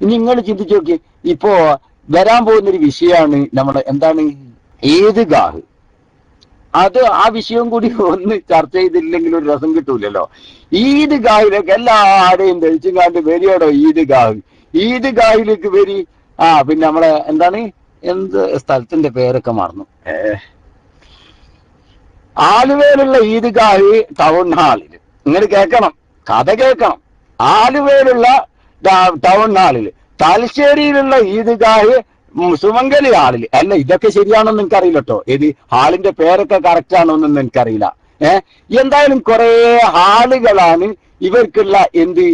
ഇനി നിങ്ങൾ ചിന്തിച്ചു നോക്കി, ഇപ്പോ വരാൻ പോകുന്നൊരു വിഷയമാണ് നമ്മുടെ എന്താണ് ഈദ്ഗാഹ്. അത് ആ വിഷയം കൂടി ഒന്ന് ചർച്ച ചെയ്തില്ലെങ്കിൽ ഒരു രസം കിട്ടൂലല്ലോ. ഈദ്ഗാഹിലേക്ക് എല്ലാവരെയും ധരിച്ചുകാണ്ട് വരികയോ ഈദ്ഗാഹ്. ഈദ്ഗാഹിലേക്ക് വരി. പിന്നെ നമ്മളെ എന്താണ് എന്ത് സ്ഥലത്തിന്റെ പേരൊക്കെ മറന്നു. ആലുവയിലുള്ള ഈദ്ഗാഹ് ടൗൺ ഹാളില് നിങ്ങൾ കേൾക്കണം, കഥ കേൾക്കണം. ആലുവയിലുള്ള ടൗൺ ഹാളില്, തലശ്ശേരിയിലുള്ള ഈദ്ഗാഹ് സുമംഗലി ഹാളില്. അല്ല, ഇതൊക്കെ ശരിയാണോന്ന് എനിക്കറിയില്ല കേട്ടോ. ഇത് ഹാളിന്റെ പേരൊക്കെ കറക്റ്റ് ആണോന്നൊന്നും എനിക്കറിയില്ല. എന്തായാലും കുറെ ഹാളുകളാണ് ഇവർക്കുള്ള എന്ത്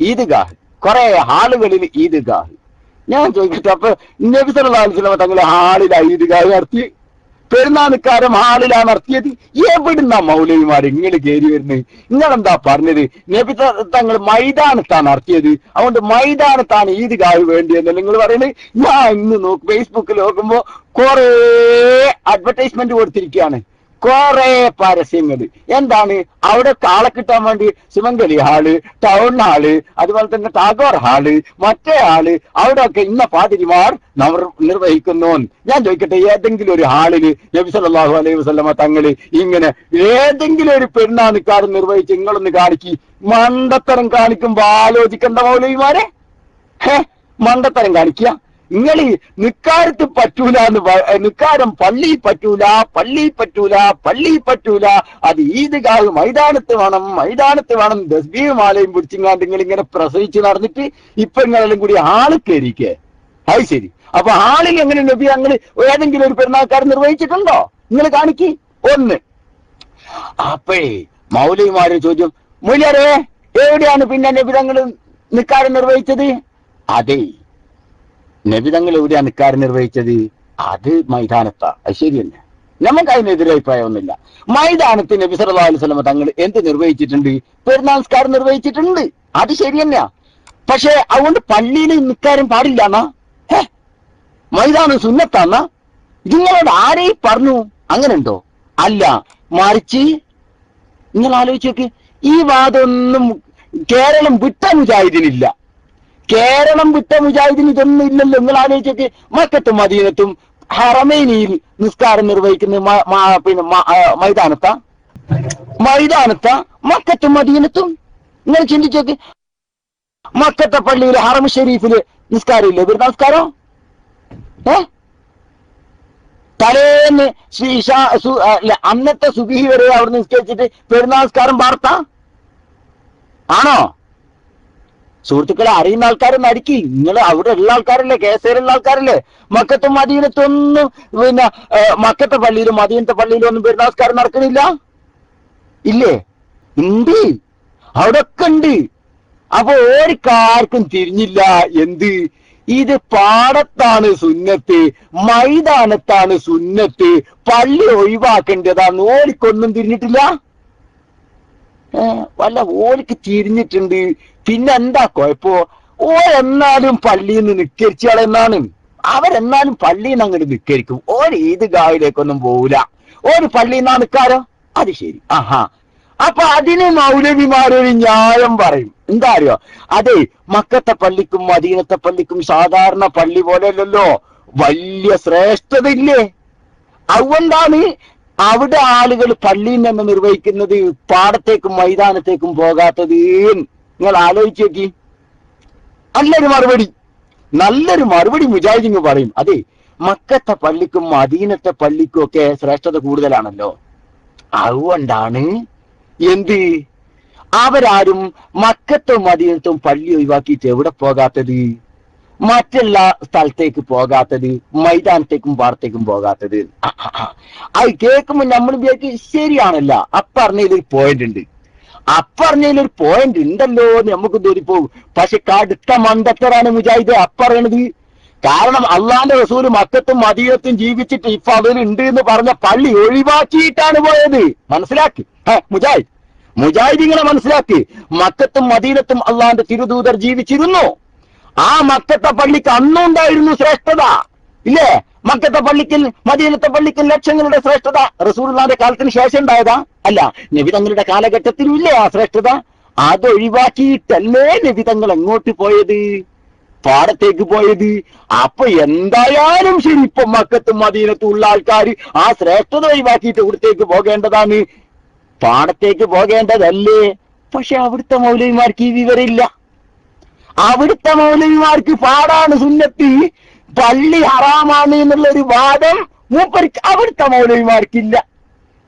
ഈദ്ഗാഹ്. കുറെ ഹാളുകളിൽ ഈദ്ഗാഹ്. ഞാൻ ചോദിക്കട്ടെ, അപ്പൊ നബി സല്ലല്ലാഹു അലൈഹി വസല്ലം തങ്ങളെ ഹാളിലാ ഈദ്ഗാഹ് നടത്തി? പെരുന്നാൾ നിക്കാരം ഹാളിലാണ് നടത്തിയത്? എവിടുന്നാ മൗലവിമാര് ഇങ്ങനെ കയറി വരുന്നത്? നിങ്ങളെന്താ പറഞ്ഞത്? നബി തങ്ങൾ മൈതാനത്താണ് നടത്തിയത്, അതുകൊണ്ട് മൈതാനത്താണ് ഈദ്ഗാഹ് വേണ്ടിയെന്ന് നിങ്ങൾ പറയുന്നത്. ഞാൻ ഇന്ന് ഫേസ്ബുക്കിൽ നോക്കുമ്പോ കുറെ അഡ്വർടൈസ്മെന്റ് കൊടുത്തിരിക്കുകയാണ്, കുറെ പരസ്യങ്ങൾ. എന്താണ് അവിടെ ആളെ കിട്ടാൻ വേണ്ടി സുമംഗലി ഹാള്, ടൗൺ ഹാള്, അതുപോലെ തന്നെ ടാഗോർ ഹാള്, മറ്റേ ഹാള്, അവിടെ ഒക്കെ ഇന്ന പാതിരിമാർ നിർവഹിക്കുന്നു. ഞാൻ ചോദിക്കട്ടെ, ഏതെങ്കിലും ഒരു ഹാളില് നബി സല്ലല്ലാഹു അലൈഹി വസല്ലമ തങ്ങള് ഇങ്ങനെ ഏതെങ്കിലും ഒരു പെരുന്നാൾ നിക്കാരം നിർവഹിച്ച് നിങ്ങളൊന്ന് കാണിക്കി? മണ്ടത്തരം കാണിക്കുമ്പോ ആലോചിക്കണ്ട മൗലവിമാരെ. മണ്ടത്തരം കാണിക്കുക നിങ്ങൾ. നിക്കാരത്ത് പറ്റൂല എന്ന്, നിക്കാരം പള്ളി പറ്റൂല, പള്ളി പറ്റൂല, പള്ളി പറ്റൂല, അത് ഈദ്ഗാഹ് മൈതാനത്ത് വേണം, മൈതാനത്ത് വേണം. തസ്ബീഹ് മാലയും പിടിച്ചിങ്ങാണ്ട് നിങ്ങൾ ഇങ്ങനെ പ്രസവിച്ച് നടന്നിട്ട് ഇപ്പൊ നിങ്ങളെല്ലാം കൂടി ഹാള് കയറിക്കേ. അത് ശരി. അപ്പൊ ഹാളിൽ എങ്ങനെ നബി അങ്ങനെ ഏതെങ്കിലും ഒരു പെരുന്നാൾക്കാർ നിർവഹിച്ചിട്ടുണ്ടോ? നിങ്ങൾ കാണിക്ക് ഒന്ന്. അപ്പഴേ മൗലവിമാര് ചോദ്യം, മൂല്യരെ എവിടെയാണ് പിന്നെ നബി തങ്ങൾ നിക്കാരം നിർവഹിച്ചത്? അതെ, നബി തങ്ങൾ എവിടെയാണ് നിക്കാരം നിർവഹിച്ചത്? അത് മൈതാനത്താ. അത് ശരിയല്ല, നമുക്ക് അതിനെതിരെ അഭിപ്രായമൊന്നുമില്ല. മൈതാനത്ത് നബി സല്ലല്ലാഹു അലൈഹി വസല്ലം തങ്ങൾ എന്ത് നിർവഹിച്ചിട്ടുണ്ട്? പെരുന്നാൾ നിസ്കാരം നിർവഹിച്ചിട്ടുണ്ട്. അത് ശരി തന്നെയാ. പക്ഷെ അതുകൊണ്ട് പള്ളിയിൽ നിൽക്കാനും പാടില്ല എന്നാ? മൈതാനം സുന്നത്താന്നാ? നിങ്ങളോട് ആരെയും പറഞ്ഞു? അങ്ങനെ ഉണ്ടോ? അല്ല, മറിച്ച് നിങ്ങൾ ആലോചിച്ച് നോക്ക്, ഈ വാദമൊന്നും കേരളം വിട്ട മുജാഹിദിനില്ല. കേരളം വിട്ട മുജാഹിദിന് ഇതൊന്നും ഇല്ലല്ലോ. നിങ്ങൾ ആലോചിച്ചൊക്കെ, മക്കത്തും മദീനത്തും ഹറമൈനിയിൽ നിസ്കാരം നിർവഹിക്കുന്ന പിന്നെ മൈതാനത്താ? മൈതാനത്താ മക്കത്തും മദീനത്തും? നിങ്ങൾ ചിന്തിച്ചോക്ക്, മക്കത്തെ പള്ളിയിൽ ഹറം ഷരീഫില് നിസ്കാരം ഇല്ലേ? നമസ്കാരം തലേന്ന് അന്നത്തെ സുബിഹി വരെ അവിടെ നിസ്കരിച്ചിട്ട് പെരുന്നാൾസ്കാരം വാർത്ത ആണോ? സുഹൃത്തുക്കളെ, അറിയുന്ന ആൾക്കാരൊന്നും അടിക്കി. നിങ്ങൾ അവിടെ ഉള്ള ആൾക്കാരല്ലേ, കേസേലുള്ള ആൾക്കാരല്ലേ? മക്കത്തും മദീനത്തൊന്നും പിന്നെ മക്കത്തെ പള്ളിയിലും മദീനത്തെ പള്ളിയിലും ഒന്നും പെരുന്നാൾസ്കാരം നടക്കണില്ല ഇല്ലേ? ഉണ്ട്, അവിടെ ഒക്കെ ഉണ്ട്. അപ്പൊ ഓരിക്കാർക്കും തിരിഞ്ഞില്ല എന്ത്? ഇത് പാടത്താണ് സുന്നത്ത്, മൈതാനത്താണ് സുന്നത്ത്, പള്ളി ഒഴിവാക്കേണ്ടതാന്ന് ഓരിക്കൊന്നും തിരിഞ്ഞിട്ടില്ല. വല്ല ഓരിക്ക് തിരിഞ്ഞിട്ടുണ്ട്. പിന്നെ എന്താ കുഴപ്പോ? ഓരെന്നാലും പള്ളിയിൽ നിന്ന് നിക്കരിച്ചാളെന്നാണ്. അവരെന്നാലും പള്ളിയിൽ നിന്ന് അങ്ങോട്ട് നിക്കരിക്കും. ഓര് ഈദ്ഗാഹിലേക്കൊന്നും പോവില്ല. ഓര് പള്ളിയിൽ നിന്നാ നിക്കാരോ? അത് ശരി. അപ്പൊ അതിന് മൗലവിമാരൊരു ന്യായം പറയും. എന്താ അറിയോ? അതെ, മക്കത്തെ പള്ളിക്കും മദീനത്തെ പള്ളിക്കും സാധാരണ പള്ളി പോലെയല്ലല്ലോ, വലിയ ശ്രേഷ്ഠത ഇല്ലേ? അതുകൊണ്ടാണ് അവിടെ ആളുകൾ പള്ളിയിൽ നിന്ന് നിർവഹിക്കുന്നത്, പാടത്തേക്കും മൈതാനത്തേക്കും പോകാത്തത്. നിങ്ങൾ ആലോചിച്ച് നോക്കി. നല്ലൊരു മറുപടി മുജാഹിദിന് പറയും. അതെ, മക്കത്തെ പള്ളിക്കും മദീനത്തെ പള്ളിക്കും ഒക്കെ ശ്രേഷ്ഠത കൂടുതലാണല്ലോ. അതുകൊണ്ടാണ് എന്ത് അവരാരും മക്കത്തും മദീനത്തും പള്ളി ഒഴിവാക്കിയിട്ട് എവിടെ പോകാത്തത്? മറ്റുള്ള സ്ഥലത്തേക്ക് പോകാത്തത്, മൈതാനത്തേക്കും പാടത്തേക്കും പോകാത്തത്. അത് കേൾക്കുമ്പോൾ നമ്മൾ വിചാരിക്കും ശരിയാണല്ല, അപ്പറഞ്ഞതിലൊരു പോയിന്റ് ഉണ്ട്, അപ്പറഞ്ഞതിലൊരു പോയിന്റ് ഉണ്ടല്ലോ എന്ന് നമുക്ക് തോന്നിപ്പോകും. പക്ഷെ കടുത്ത മണ്ടത്തരാണ് മുജാഹിദ് അപ്പറയണത്. കാരണം അള്ളാന്റെ റസൂല് മക്കത്തും മദീനത്തും ജീവിച്ചിട്ട് ഇപ്പൊ അതിലുണ്ട് എന്ന് പറഞ്ഞ പള്ളി ഒഴിവാക്കിയിട്ടാണ് പോയത്. മനസ്സിലാക്കി മുജാഹിദ് ഇങ്ങനെ മനസ്സിലാക്കി. മക്കത്തും മദീനത്തും അള്ളാന്റെ തിരുദൂതർ ജീവിച്ചിരുന്നു. ആ മക്കത്തെ പള്ളിക്ക് അന്നും ഉണ്ടായിരുന്നു ശ്രേഷ്ഠത ഇല്ലേ? മക്കത്തെ പള്ളിക്കും മദീനത്തെ പള്ളിക്കും ലക്ഷങ്ങളുടെ ശ്രേഷ്ഠത റസൂലുള്ളാഹിന്റെ കാലത്തിന് ശേഷം ഉണ്ടായതാ? അല്ല, നബി തങ്ങളുടെ കാലഘട്ടത്തിലും ഇല്ലേ ആ ശ്രേഷ്ഠത? അതൊഴിവാക്കിയിട്ടല്ലേ നബി തങ്ങൾ എങ്ങോട്ട് പോയത്? പാടത്തേക്ക് പോയത്. അപ്പൊ എന്തായാലും ശരി, ഇപ്പൊ മക്കത്തും മദീനത്തും ഉള്ള ആൾക്കാർ ആ ശ്രേഷ്ഠത ഒഴിവാക്കിയിട്ട് ഇവിടത്തേക്ക് പോകേണ്ടതാണ്, പാടത്തേക്ക് പോകേണ്ടതല്ലേ. പക്ഷെ അവിടുത്തെ മൗലവിമാർക്ക് ഈ വിവരമില്ല. അവിടുത്തെ മൗലവിമാർക്ക് പാടാണ് സുന്നത്ത്, പള്ളി ഹറാമാണ് എന്നുള്ളൊരു വാദം മൂപ്പർക്ക് അവിടുത്തെ മൗലവിമാർക്കില്ല.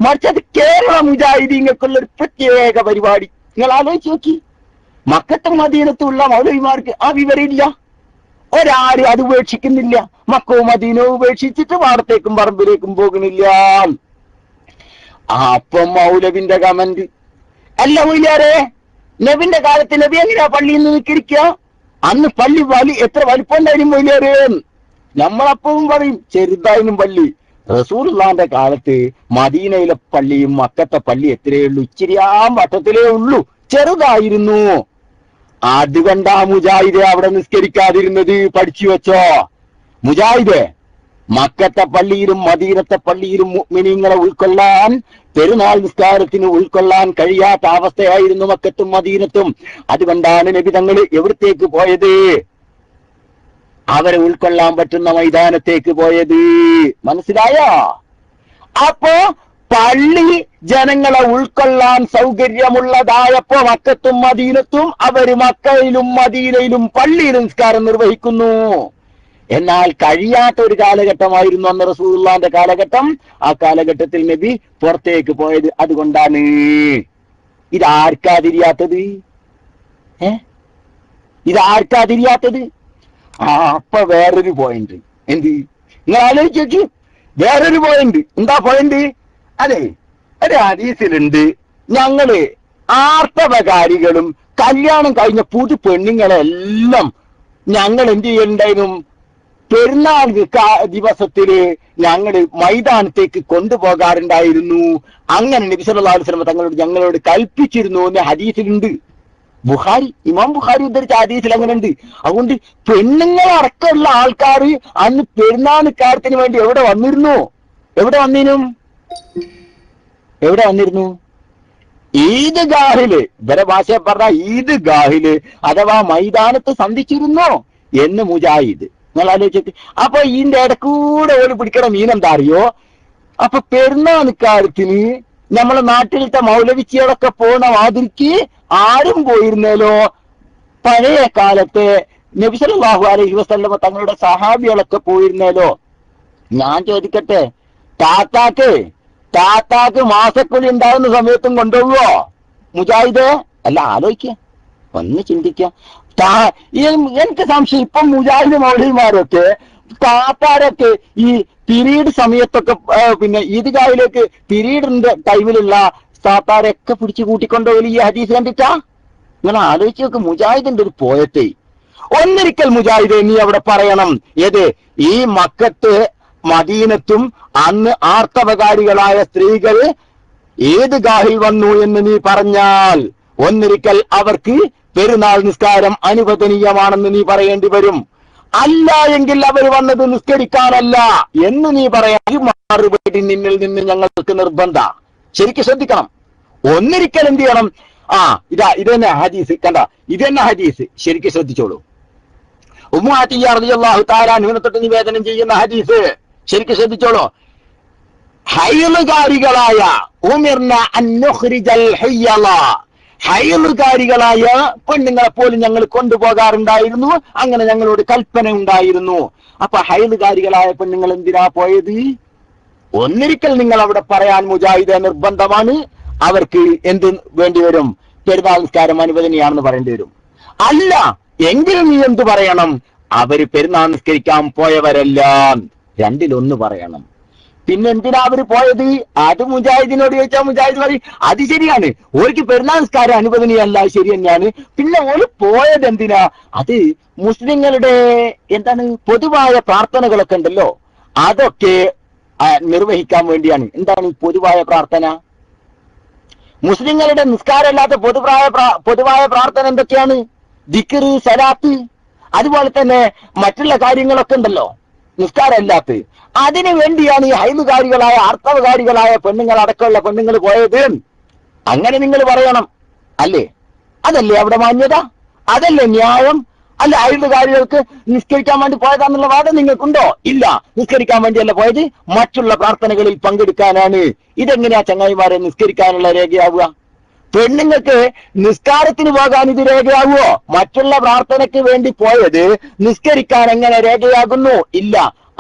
മറിച്ച് അത് കേരള മുജാഹിദീങ്ങൾക്കുള്ള ഒരു പ്രത്യേക പരിപാടി. നിങ്ങൾ ആലോചിച്ച് നോക്കി, മക്കത്തും മദീനത്തുള്ള മൗലവിമാർക്ക് ആ വിവരമില്ല. ഒരാരും അത് ഉപേക്ഷിക്കുന്നില്ല. മക്കവും മദീനവും ഉപേക്ഷിച്ചിട്ട് പാടത്തേക്കും പറമ്പിലേക്കും പോകുന്നില്ല. അപ്പം മൗലവിന്റെ കമന്റ്, അല്ല മൊയ്ലാരെ, നബിന്റെ കാലത്ത് നബി എങ്ങനെയാ പള്ളിയിൽ നിന്ന് നിൽക്കിരിക്കുക? അന്ന് പള്ളി എത്ര വലിപ്പം ഉണ്ടായിരുന്നു മൊയ്ലാരെ? നമ്മളപ്പോഴും പറയും ചെറുതായിരുന്നു പള്ളി. റസൂലുള്ളാഹിന്റെ കാലത്ത് മദീനയിലെ പള്ളിയും മക്കത്തെ പള്ളി എത്രയേ ഉള്ളൂ, ഇച്ചിരിയാം വട്ടത്തിലേ ഉള്ളൂ, ചെറുതായിരുന്നു. അതുകൊണ്ടാ മുജാഹിദെ അവിടെ നിസ്കരിക്കാതിരുന്നത്. പഠിച്ചു വെച്ചോ മുജാഹിദെ, മക്കത്തെ പള്ളിയിലും മദീനത്തെ പള്ളിയിലും മുഅ്മിനീങ്ങളെ ഉൾക്കൊള്ളാൻ, പെരുന്നാൾ നിസ്കാരത്തിന് ഉൾക്കൊള്ളാൻ കഴിയാത്ത അവസ്ഥയായിരുന്നു മക്കത്തും മദീനത്തും. അതുകൊണ്ടാണ് നബി തങ്ങൾ എവിടത്തേക്ക് പോയത്? അവരെ ഉൾക്കൊള്ളാൻ പറ്റുന്ന മൈതാനത്തേക്ക് പോയത്. മനസ്സിലായോ? അപ്പോ പള്ളി ജനങ്ങളെ ഉൾക്കൊള്ളാൻ സൗകര്യമുള്ളതായപ്പോ മക്കത്തും മദീനത്തും അവര് മക്കയിലും മദീനയിലും പള്ളിയിൽ നിസ്കാരം നിർവഹിക്കുന്നു. എന്നാൽ കഴിയാത്ത ഒരു കാലഘട്ടമായിരുന്നു അന്ന് റസൂലുള്ളാഹിന്റെ കാലഘട്ടം. ആ കാലഘട്ടത്തിൽ നബി പുറത്തേക്ക് പോയത്. അതുകൊണ്ടാണ്. ഇതാർക്കാ തിരിയാത്തത്? ഇതാർക്കാ തിരിയാത്തത്? അപ്പൊ വേറൊരു പോയിന്റ്. എന്ത്? നിങ്ങൾ ആലോചിച്ച് നോക്കി, വേറൊരു പോയിന്റ്. എന്താ പോയിന്റ്? അതെ, ഒരു ഹദീസിലുണ്ട്, ഞങ്ങള് ആർത്തവകാരികളും കല്യാണം കഴിഞ്ഞ പുതു പെണ്ണുങ്ങളെല്ലാം ഞങ്ങൾ എന്ത് ചെയ്യലുണ്ടായിരുന്നു? പെരുന്നാൾ ദിവസത്തില് ഞങ്ങൾ മൈതാനത്തേക്ക് കൊണ്ടുപോകാറുണ്ടായിരുന്നു. അങ്ങനെ നബി സല്ലല്ലാഹു അലൈഹി വസല്ലം ഞങ്ങളോട് കൽപ്പിച്ചിരുന്നു എന്ന് ഹദീസിലുണ്ട്. ഇമാം ബുഖാരി ഉദ്ധരിച്ച ഹദീസിൽ അങ്ങനെ ഉണ്ട്. അതുകൊണ്ട് പെണ്ണുങ്ങളടക്കമുള്ള ആൾക്കാർ അന്ന് പെരുന്നാൾ നിസ്കാരത്തിന് വേണ്ടി എവിടെ വന്നിരുന്നു? ഈദ്ഗാഹില്, ഇവരെ ഭാഷയെ പറഞ്ഞ ഈദ്ഗാഹില് അഥവാ മൈതാനത്ത് സന്ധിച്ചിരുന്നോ എന്ന് മുജാഹിദ്. നിങ്ങൾ ആലോചിച്ചിട്ട്, അപ്പൊ ഇതിന്റെ ഇടക്കൂടെ ഓടി പിടിക്കണ മീനെന്താ അറിയോ? അപ്പൊ പെരുന്നാൾ നിസ്കാരത്തിന് നമ്മളെ നാട്ടിലത്തെ മൗലവിച്ചികളൊക്കെ പോണ മാതിരിക്ക് ആരും പോയിരുന്നല്ലോ. പഴയ കാലത്തെ നബി സല്ലല്ലാഹു അലൈഹി വസല്ലം തങ്ങളുടെ സഹാബികളൊക്കെ പോയിരുന്നല്ലോ. ഞാൻ ചോദിക്കട്ടെ, താത്താക്ക് മാസക്കുലി ഉണ്ടാകുന്ന സമയത്തും കൊണ്ടുപോകുവോ മുജാഹിദ്? അല്ല, ആലോചിക്കുക, ഒന്ന് ചിന്തിക്കുക. എനിക്ക് സംശയം, ഇപ്പം മുജാഹിദ് മൗലവിമാരൊക്കെ താത്താരൊക്കെ ഈ പിരീഡ് സമയത്തൊക്കെ പിന്നെ ഈദ്ഗാഹിലേക്ക് പിരീഡിന്റെ ടൈമിലുള്ള താത്താരൊക്കെ പിടിച്ചു കൂട്ടിക്കൊണ്ടുപോയി ഈ ഹദീസ് കണ്ടിട്ടാ. ഇങ്ങനെ ആലോചിച്ച് നോക്ക്, മുജാഹിദിന്റെ ഒരു പോയത്തെ. ഒന്നിരിക്കൽ മുജാഹിദ് നീ അവിടെ പറയണം, ഏത് ഈ മക്കത്ത് മദീനത്തും അന്ന് ആർത്തവകാരികളായ സ്ത്രീകൾ ഈദ്ഗാഹിൽ വന്നു എന്ന് നീ പറഞ്ഞാൽ ഒന്നിരിക്കൽ അവർക്ക് പെരുന്നാൾ നിസ്കാരം അനുവദനീയമാണെന്ന് നീ പറയേണ്ടി വരും. അല്ല എങ്കിൽ അവർ വന്നത് നിസ്കരിക്കാനല്ല എന്ന് നീ പറയാൻ മറുപടി നിന്നിൽ നിന്ന് ഞങ്ങൾക്ക് നിർബന്ധ. ശരിക്കും ശ്രദ്ധിക്കണം. ഒന്നിരിക്കൽ എന്ത് ചെയ്യണം? ഇത് തന്നെ ഹദീസ് കണ്ട, ഇത് തന്നെ ഹദീസ്, ശരിക്കും ശ്രദ്ധിച്ചോളൂ. ഉമ്മു അത്തിയ്യ റളിയല്ലാഹു തആല അൻഹ തൊട്ട് നിവേദനം ചെയ്യുന്ന ഹദീസ് ശരിക്കും ശ്രദ്ധിച്ചോളൂ. ഹൈലുകാരികളായ ഉമിർന അൻ നുഖ്രിജൽ ഹയ്യള, ഹൈലുകാരികളായ പെണ്ണുങ്ങളെ പോലും ഞങ്ങൾ കൊണ്ടുപോകാറുണ്ടായിരുന്നു. അങ്ങനെ ഞങ്ങളോട് കൽപ്പന ഉണ്ടായിരുന്നു. അപ്പൊ ഹൈലുകാരികളായ പെണ്ണുങ്ങൾ എന്തിനാ പോയത്? ഒന്നിരിക്കൽ നിങ്ങൾ അവിടെ പറയാൻ മുജാഹിദ് നിർബന്ധമാണ്. അവർക്ക് എന്ത് വേണ്ടി വരും? പെരുന്നാൾ നിസ്കാരം അനുവദനീയാണെന്ന് പറയേണ്ടി വരും. അല്ല എങ്കിൽ നീ എന്ത് പറയണം? അവര് പെരുന്നാൾ നിസ്കരിക്കാൻ പോയവരല്ല, രണ്ടിലൊന്ന് പറയണം. പിന്നെ എന്തിനാ അവര് പോയത്? അത് മുജാഹിദിനോട് ചോദിച്ചാൽ മുജാഹിദ് പറയും അത് ശരിയാണ്, ഓർക്ക് പെരുന്നാൾ നിസ്കാരം അനുവദനീയല്ല, ശരി തന്നെയാണ്. പിന്നെ ഓര് പോയത് എന്തിനാ? അത് മുസ്ലിങ്ങളുടെ എന്താണ് പൊതുവായ പ്രാർത്ഥനകളൊക്കെ ഉണ്ടല്ലോ, അതൊക്കെ നിർവഹിക്കാൻ വേണ്ടിയാണ്. എന്താണ് ഈ പൊതുവായ പ്രാർത്ഥന? മുസ്ലിങ്ങളുടെ നിസ്കാരമല്ലാത്ത പൊതുവായ പ്രാർത്ഥന എന്തൊക്കെയാണ്? ദിക്ർ, സലാത്ത്, അതുപോലെ തന്നെ മറ്റുള്ള കാര്യങ്ങളൊക്കെ ഉണ്ടല്ലോ നിസ്കാരമല്ലാത്ത. അതിനു വേണ്ടിയാണ് ഈ ഹൈലുകാരികളായ ആർത്തവകാരികളായ പെണ്ണുങ്ങൾ അടക്കമുള്ള പെണ്ണുങ്ങൾ പോയത്. അങ്ങനെ നിങ്ങൾ പറയണം, അല്ലേ? അതല്ലേ അവിടെ മാന്യത? അതല്ലേ ന്യായം? അല്ല അയൽക്കാരികൾക്ക് നിസ്കരിക്കാൻ വേണ്ടി പോയതാന്നുള്ള വാദം നിങ്ങൾക്കുണ്ടോ? ഇല്ല, നിസ്കരിക്കാൻ വേണ്ടിയല്ല പോയത്, മറ്റുള്ള പ്രാർത്ഥനകളിൽ പങ്കെടുക്കാനാണ്. ഇതെങ്ങനെയാ ചങ്ങായിമാരെ നിസ്കരിക്കാനുള്ള രേഖയാവുക? പെണ്ണുങ്ങൾക്ക് നിസ്കാരത്തിന് പോകാൻ ഇത് രേഖയാകുമോ? മറ്റുള്ള പ്രാർത്ഥനയ്ക്ക് വേണ്ടി പോയത് നിസ്കരിക്കാൻ എങ്ങനെ രേഖയാകുന്നു? ഇല്ല.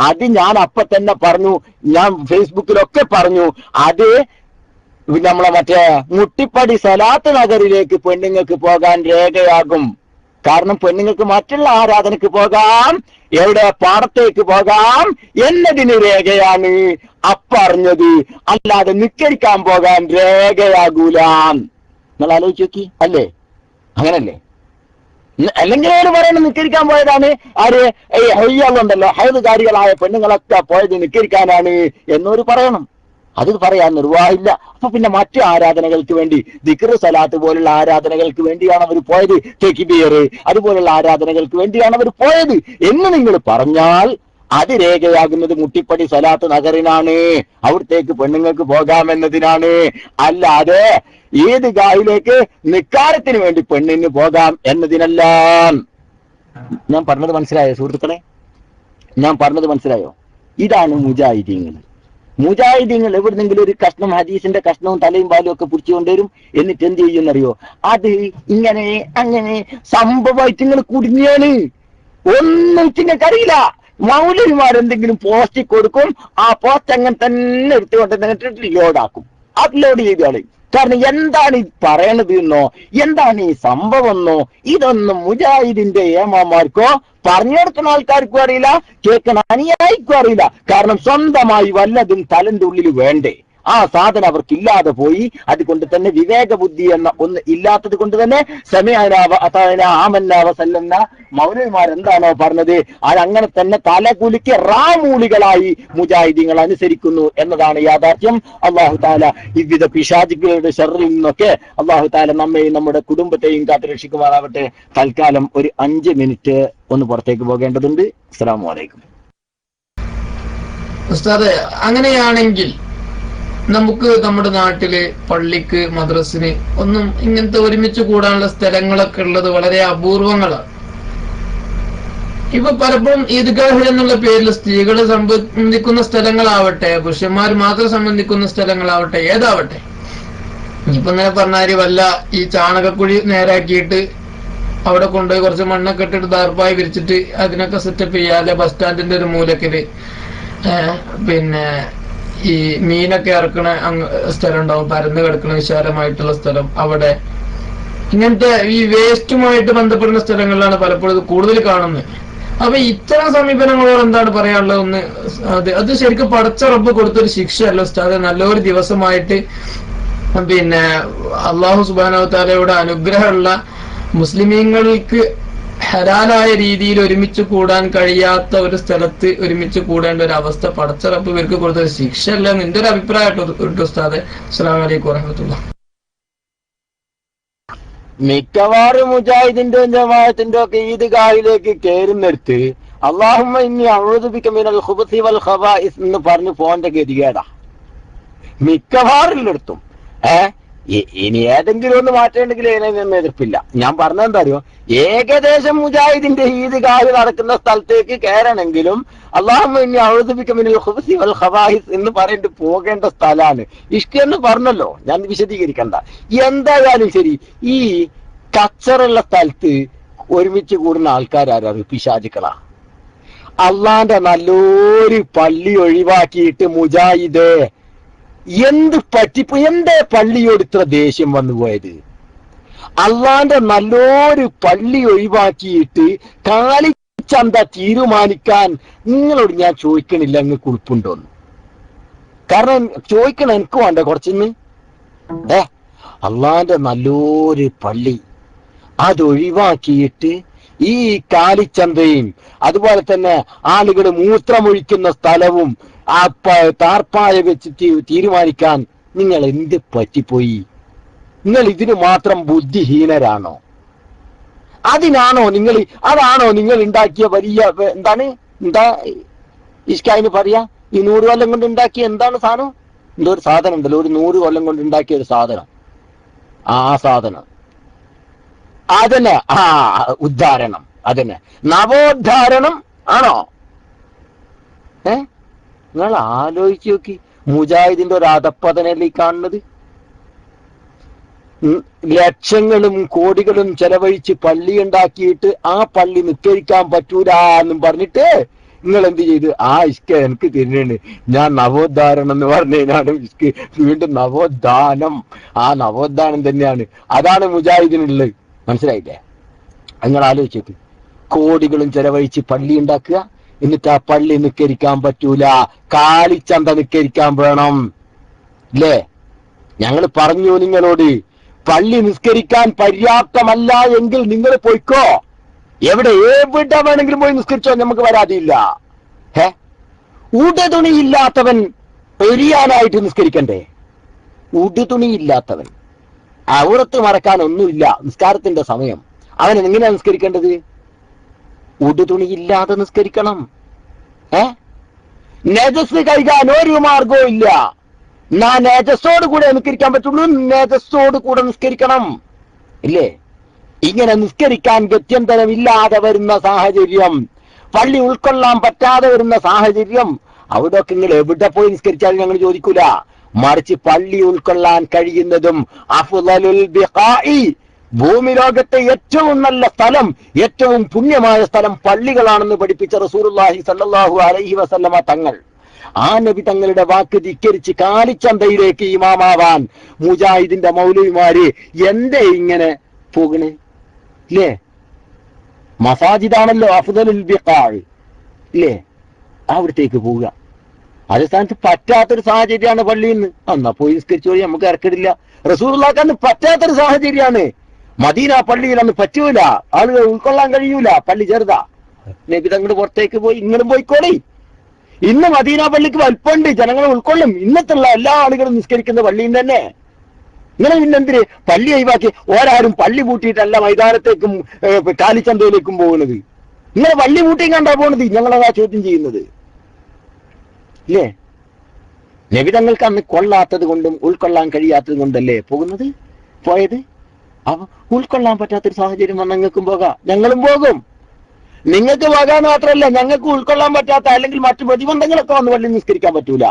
അത് ഞാൻ അപ്പൊ തന്നെ പറഞ്ഞു, ഞാൻ ഫേസ്ബുക്കിലൊക്കെ പറഞ്ഞു, അത് നമ്മളെ മറ്റേ മുട്ടിപ്പടി സലാത്ത് നഗറിലേക്ക് പെണ്ണുങ്ങൾക്ക് പോകാൻ രേഖയാകും. കാരണം പെണ്ണുങ്ങൾക്ക് മറ്റുള്ള ആരാധനക്ക് പോകാം, എവിടെ പാടത്തേക്ക് പോകാം എന്നതിന് രേഖയാണ് അപ്പറഞ്ഞത്. അല്ലാതെ നിസ്കരിക്കാൻ പോകാൻ രേഖയാകൂല. നിങ്ങൾ ആലോചിച്ച് നോക്കി, അല്ലേ? അങ്ങനല്ലേ? അല്ലെങ്കിൽ അവർ പറയുന്നത് നിസ്കരിക്കാൻ പോയതാണ്. ആര്? ഹയ്യാളുണ്ടല്ലോ, ഹൈദുകാരികളായ പെണ്ണുങ്ങളൊക്കെ പോയത് നിസ്കരിക്കാനാണ് എന്നൊരു പറയണം. അത് പറയാൻ നിർവാഹമില്ല. അപ്പൊ പിന്നെ മറ്റു ആരാധനകൾക്ക് വേണ്ടി, ദിക്ർ സലാത്ത് പോലുള്ള ആരാധനകൾക്ക് വേണ്ടിയാണ് അവർ പോയത്, തക്ബീർ അതുപോലുള്ള ആരാധനകൾക്ക് വേണ്ടിയാണ് അവർ പോയത് എന്ന് നിങ്ങൾ പറഞ്ഞാൽ അത് രേഖയാകുന്നത് മുട്ടിപ്പടി സലാത്ത് നഗറിനാണ്, അവിടത്തേക്ക് പെണ്ണുങ്ങൾക്ക് പോകാമെന്നതിനാണ്. അല്ലാതെ ഈദ്ഗാഹിലേക്ക് നിക്കാരത്തിന് വേണ്ടി പെണ്ണിന് പോകാം എന്നതിനല്ല. ഞാൻ പറഞ്ഞത് മനസ്സിലായോ സുഹൃത്തുക്കളെ? ഞാൻ പറഞ്ഞത് മനസ്സിലായോ? ഇതാണ് മുജാഹിദീങ്ങൾ. മുജാഹിദീങ്ങൾ എവിടുന്നെങ്കിലും ഒരു കഷ്ണം ഹദീസിന്റെ കഷ്ണവും തലയും പാലും ഒക്കെ പിടിച്ചുകൊണ്ടുവരും. എന്നിട്ട് എന്ത് ചെയ്യുന്നറിയോ? അത് ഇങ്ങനെ അങ്ങനെ സംഭവമായിട്ട് നിങ്ങൾ കുടുങ്ങിയാണ്. ഒന്നും നിങ്ങൾക്ക് അറിയില്ല. മൗലവിമാരെന്തെങ്കിലും പോസ്റ്റ് കൊടുക്കും, ആ പോസ്റ്റ് അങ്ങനെ തന്നെ എടുത്തുകൊണ്ട് ലോഡാക്കും, അപ്ലോഡ് ചെയ്താണ്. കാരണം എന്താണ് ഈ പറയണത് എന്നോ, എന്താണ് ഈ സംഭവം എന്നോ, ഇതൊന്നും മുജാഹിദിന്റെ ഏമാമാർക്കോ പറഞ്ഞു കൊടുക്കുന്ന ആൾക്കാർക്കും അറിയില്ല, കേൾക്കുന്ന അനുയായിക്കും അറിയില്ല. കാരണം സ്വന്തമായി വല്ലതും തലന്റെ ഉള്ളിൽ വേണ്ടേ? ആ സാധനം അവർക്കില്ലാതെ പോയി. അതുകൊണ്ട് തന്നെ വിവേക ബുദ്ധി എന്ന ഒന്ന് ഇല്ലാത്തത് കൊണ്ട് തന്നെ ആമന്ന മൗലവിമാർ എന്താണോ പറഞ്ഞത് അതങ്ങനെ തന്നെ തലകുലുക്കി റാമൂളികളായി മുജാഹിദീങ്ങൾ അനുസരിക്കുന്നു എന്നതാണ് യാഥാർത്ഥ്യം. അള്ളാഹു താല വിവിധ പിശാചുക്കളുടെ ഷർറിൽ നിന്നൊക്കെ അള്ളാഹു താല നമ്മെയും നമ്മുടെ കുടുംബത്തെയും കാത്തുരക്ഷിക്കുമാറാവട്ടെ. തൽക്കാലം ഒരു 5 മിനിറ്റ് ഒന്ന് പുറത്തേക്ക് പോകേണ്ടതുണ്ട്. അസ്സലാമു അലൈക്കും. ഉസ്താദേ, അങ്ങനെയാണെങ്കിൽ നമുക്ക് നമ്മുടെ നാട്ടില് പള്ളിക്ക് മദ്രസിന് ഒന്നും ഇങ്ങനത്തെ ഒരുമിച്ച് കൂടാനുള്ള സ്ഥലങ്ങളൊക്കെ ഉള്ളത് വളരെ അപൂർവങ്ങളാണ്. ഇപ്പൊ പലപ്പോഴും ഈദ്ഗാഹ് എന്നുള്ള പേരിൽ സ്ത്രീകൾ സംബന്ധിക്കുന്ന സ്ഥലങ്ങളാവട്ടെ, പുരുഷന്മാർ മാത്രം സംബന്ധിക്കുന്ന സ്ഥലങ്ങളാവട്ടെ, ഏതാവട്ടെ, ഇപ്പൊ ഇങ്ങനെ പറഞ്ഞാല് വല്ല ഈ ചാണകക്കുഴി നേരാക്കിയിട്ട് അവിടെ കൊണ്ടുപോയി കുറച്ച് മണ്ണൊക്കെ ഇട്ടിട്ട് ദാർപ്പായി വിരിച്ചിട്ട് അതിനൊക്കെ സെറ്റപ്പ് ചെയ്യാതെ ബസ് സ്റ്റാൻഡിന്റെ ഒരു മൂലക്കില് പിന്നെ ഈ മീനൊക്കെ ഇറക്കണ സ്ഥലം ഉണ്ടാവും, പരന്ന് കിടക്കുന്ന വിശാലമായിട്ടുള്ള സ്ഥലം, അവിടെ ഇങ്ങനത്തെ ഈ വേസ്റ്റുമായിട്ട് ബന്ധപ്പെടുന്ന സ്ഥലങ്ങളിലാണ് പലപ്പോഴും ഇത് കൂടുതൽ കാണുന്നത്. അപ്പൊ ഇത്തരം സമീപനങ്ങളോട് എന്താണ് പറയാനുള്ളത്? ഒന്ന് അത് ശരിക്കും പടച്ച റബ്ബ് കൊടുത്തൊരു ശിക്ഷയല്ല ഉസ്താദെ. നല്ലൊരു ദിവസമായിട്ട് പിന്നെ അള്ളാഹു സുബ്ഹാനഹു വതആലയുടെ അനുഗ്രഹമുള്ള മുസ്ലിമീങ്ങൾക്ക് ഹലാലായ രീതിയിൽ ഒരുമിച്ച് കൂടാൻ കഴിയാത്ത ഒരു സ്ഥലത്ത് ഒരുമിച്ച് കൂടേണ്ട ഒരു അവസ്ഥ പടച്ച റബ്ബ് ഇവർക്ക് കൊടുത്തൊരു ശിക്ഷയല്ല. നിന്റെ ഒരു അഭിപ്രായം ഉസ്താദെ. അസ്സലാമു അലൈക്കും വറഹ്മത്തുള്ളാഹി. മിക്കവാറും മുജാഹിദിന്റെ ജമാഅത്തിന്റെ ഒക്കെ ഈദ്ഗാഹിലേക്ക് കയറുന്നിടത്ത് അല്ലാഹുമ്മ ഇന്നി അഊദു ബിക മിനൽ ഖുബൂസി വൽ ഖബായിസ് എന്ന് പറഞ്ഞു പോന്റെ ഗതികേടാ മിക്കവാറുള്ളിടത്തും. ഇനി ഏതെങ്കിലും ഒന്ന് മാറ്റേണ്ടെങ്കിൽ അതിനൊന്നും എതിർപ്പില്ല. ഞാൻ പറഞ്ഞെന്താ അറിയോ, ഏകദേശം മുജാഹിദിന്റെ ഈദ്ഗാഹ് നടക്കുന്ന സ്ഥലത്തേക്ക് കയറണമെങ്കിലും അല്ലാഹുമ്മ ഇന്നി അഊദു ബിക മിനൽ ഖുബൂസി വൽ ഖബായിസ് എന്ന് പറഞ്ഞിട്ട് പോകേണ്ട സ്ഥലമാണ്. ഇഷ്കെന്ന് പറഞ്ഞല്ലോ, ഞാൻ വിശദീകരിക്കണ്ട. എന്തായാലും ശരി, ഈ കച്ചറുള്ള സ്ഥലത്ത് ഒരുമിച്ച് കൂടുന്ന ആൾക്കാരാരാ? പിശാചുക്കളാ. അള്ളാന്റെ നല്ലൊരു പള്ളി ഒഴിവാക്കിയിട്ട് മുജാഹിദ് എന്ത് പറ്റിപ്പോ? എന്തേ പള്ളിയോട് ഇത്ര ദേഷ്യം വന്നു പോയത്? അള്ളാന്റെ നല്ലൊരു പള്ളി ഒഴിവാക്കിയിട്ട് കാലിച്ചന്ത തീരുമാനിക്കാൻ നിങ്ങളോട് ഞാൻ ചോദിക്കണില്ല, അങ്ങ് കുളിപ്പുണ്ടോന്ന്. കാരണം ചോദിക്കണം എനിക്ക് വേണ്ട കുറച്ചിന്ന്. അള്ളാന്റെ നല്ലൊരു പള്ളി അതൊഴിവാക്കിയിട്ട് ഈ കാലിച്ചന്തയും അതുപോലെ തന്നെ ആളുകൾ മൂത്രമൊഴിക്കുന്ന സ്ഥലവും ആ താർപ്പായ വെച്ചിട്ട് തീരുമാനിക്കാൻ നിങ്ങൾ എന്ത് പറ്റിപ്പോയി? നിങ്ങൾ ഇതിന് മാത്രം ബുദ്ധിഹീനരാണോ? അതാണോ നിങ്ങൾ ഉണ്ടാക്കിയ വലിയ എന്താ ഇഷ്കായിന് പറയാ? ഈ 100 കൊല്ലം കൊണ്ട് ഉണ്ടാക്കിയ എന്താണ് സാധനം? എന്തോ ഒരു സാധനം ഉണ്ടല്ലോ, ഒരു 100 കൊല്ലം കൊണ്ട് ഉണ്ടാക്കിയ ഒരു സാധനം. ആ സാധനം അതന്നെ ഉദ്ധാരണം. അതന്നെ നവോദ്ധാരണം ആണോ? നിങ്ങൾ ആലോചിച്ച് നോക്കി, മുജാഹിദിന്റെ ഒരു അധപ്പതനല്ലേ ഈ കാണുന്നത്? ലക്ഷങ്ങളും കോടികളും ചെലവഴിച്ച് പള്ളി ഉണ്ടാക്കിയിട്ട് ആ പള്ളി നിസ്കരിക്കാൻ പറ്റൂല എന്നും പറഞ്ഞിട്ട് നിങ്ങൾ എന്ത് ചെയ്ത്? ഇഷ്ക എനിക്ക് തിരിഞ്ഞാണ്, ഞാൻ നവോദ്ധാരണം എന്ന് പറഞ്ഞതിനാണ് ഇഷ്ക വീണ്ടും നവോത്ഥാനം. ആ നവോത്ഥാനം തന്നെയാണ്, അതാണ് മുജാഹിദിനുള്ളത്. മനസ്സിലായില്ലേ? നിങ്ങൾ ആലോചിച്ചേക്ക്, കോടികളും ചെലവഴിച്ച് പള്ളി ഉണ്ടാക്കുക, എന്നിട്ട് ആ പള്ളി നിസ്കരിക്കാൻ പറ്റൂല, കാലിച്ചന്ത നിസ്കരിക്കാൻ വേണം അല്ലേ? ഞങ്ങൾ പറഞ്ഞു നിങ്ങളോട്, പള്ളി നിസ്കരിക്കാൻ പര്യാപ്തമല്ല എങ്കിൽ നിങ്ങൾ പോയിക്കോ, എവിടെ വേണമെങ്കിലും പോയി നിസ്കരിച്ചോ, നമുക്ക് പരാതിയില്ല. ഉടുതുണിയില്ലാത്തവൻ എരിയാനായിട്ട് നിസ്കരിക്കണ്ടേ? ഉടുതുണിയില്ലാത്തവൻ, ഔറത്ത് മറക്കാൻ ഒന്നുമില്ല, നിസ്കാരത്തിന്റെ സമയം, അവൻ എങ്ങനെയാ നിസ്കരിക്കേണ്ടത്? ഉടുതുണിയില്ലാതെ നിസ്കരിക്കണം. നജസ് കഴുകാൻ ഒരു മാർഗവും ഇല്ല. നേജസ്സോട് കൂടെ നിസ്കരിക്കാൻ പറ്റുള്ളൂ, നേജസ്സോട് കൂടെ നിസ്കരിക്കണം ഇല്ലേ? ഇങ്ങനെ നിസ്കരിക്കാൻ ഗത്യന്തരമില്ലാതെ വരുന്ന സാഹചര്യം, പള്ളി ഉൾക്കൊള്ളാൻ പറ്റാതെ വരുന്ന സാഹചര്യം, അവിടെയൊക്കെ നിങ്ങൾ എവിടെ പോയി നിസ്കരിച്ചാലും ഞങ്ങൾ ചോദിക്കൂല. മറിച്ച് പള്ളി ഉൾക്കൊള്ളാൻ കഴിയുന്നതും അഫ്ളലുൽ ബിഖാഇ, ഭൂമി ലോകത്തെ ഏറ്റവും നല്ല സ്ഥലം, ഏറ്റവും പുണ്യമായ സ്ഥലം പള്ളികളാണെന്ന് പഠിപ്പിച്ച റസൂലുള്ളാഹി സ്വല്ലല്ലാഹു അലൈഹി വസല്ലമ തങ്ങൾ, ആ നബി തങ്ങളുടെ വാക്ക് ധിക്കരിച്ച് കാലിച്ചന്തയിലേക്ക് ഇമാമാവാൻ മുജാഹിദിന്റെ മൗലവിമാര് എന്തേ ഇങ്ങനെ പോകണേ? ഇല്ലേ? മസാജിദാണല്ലോ അഫ്ദലുൽ ബിഖാഇ ഇല്ലേ? അവിടത്തേക്ക് പോവുക. അതേ സ്ഥാനത്ത് പറ്റാത്തൊരു സാഹചര്യമാണ് പള്ളിയിൽ നിന്ന്, എന്നാ പോയി നിസ്കരിച്ചു പോയി, നമുക്ക് ഇറക്കിടില്ല. റസൂലുള്ളാഹിക്ക് അന്ന് പറ്റാത്തൊരു സാഹചര്യമാണ്. മദീന പള്ളിയിൽ അന്ന് പറ്റൂല, ആളുകൾ ഉൾക്കൊള്ളാൻ കഴിയൂല, പള്ളി ചെറുതാ. നബി തങ്ങൾ പുറത്തേക്ക് പോയി, ഇങ്ങോട്ടും പോയിക്കോളി. ഇന്ന് മദീന പള്ളിക്ക് വലിപ്പമുണ്ട്, ജനങ്ങളെ ഉൾക്കൊള്ളും. ഇന്നത്തുള്ള എല്ലാ ആളുകളും നിസ്കരിക്കുന്ന പള്ളിയിൽ തന്നെ. ഇങ്ങനെ പിന്നെന്തിന് പള്ളി ഒഴിവാക്കി? ഓരാരും പള്ളി പൂട്ടിയിട്ടല്ല മൈതാനത്തേക്കും കാലിച്ചന്തയിലേക്കും പോകുന്നത്. ഇങ്ങനെ പള്ളി പൂട്ടിയും കണ്ടാ പോകുന്നത്? ഞങ്ങളതാ ചോദ്യം ചെയ്യുന്നത് ഇല്ലേ? നബി തങ്ങൾക്ക് അന്ന് കൊള്ളാത്തത് കൊണ്ടും ഉൾക്കൊള്ളാൻ കഴിയാത്തത് കൊണ്ടല്ലേ പോയത്. അപ്പൊ ഉൾക്കൊള്ളാൻ പറ്റാത്തൊരു സാഹചര്യം വന്ന നിങ്ങൾക്കും പോകാം, ഞങ്ങളും പോകും. നിങ്ങൾക്ക് പോകാൻ മാത്രമല്ല, ഞങ്ങൾക്ക് ഉൾക്കൊള്ളാൻ പറ്റാത്ത അല്ലെങ്കിൽ മറ്റു പ്രതിബന്ധങ്ങളൊക്കെ വന്ന് പള്ളി നിസ്കരിക്കാൻ പറ്റൂല.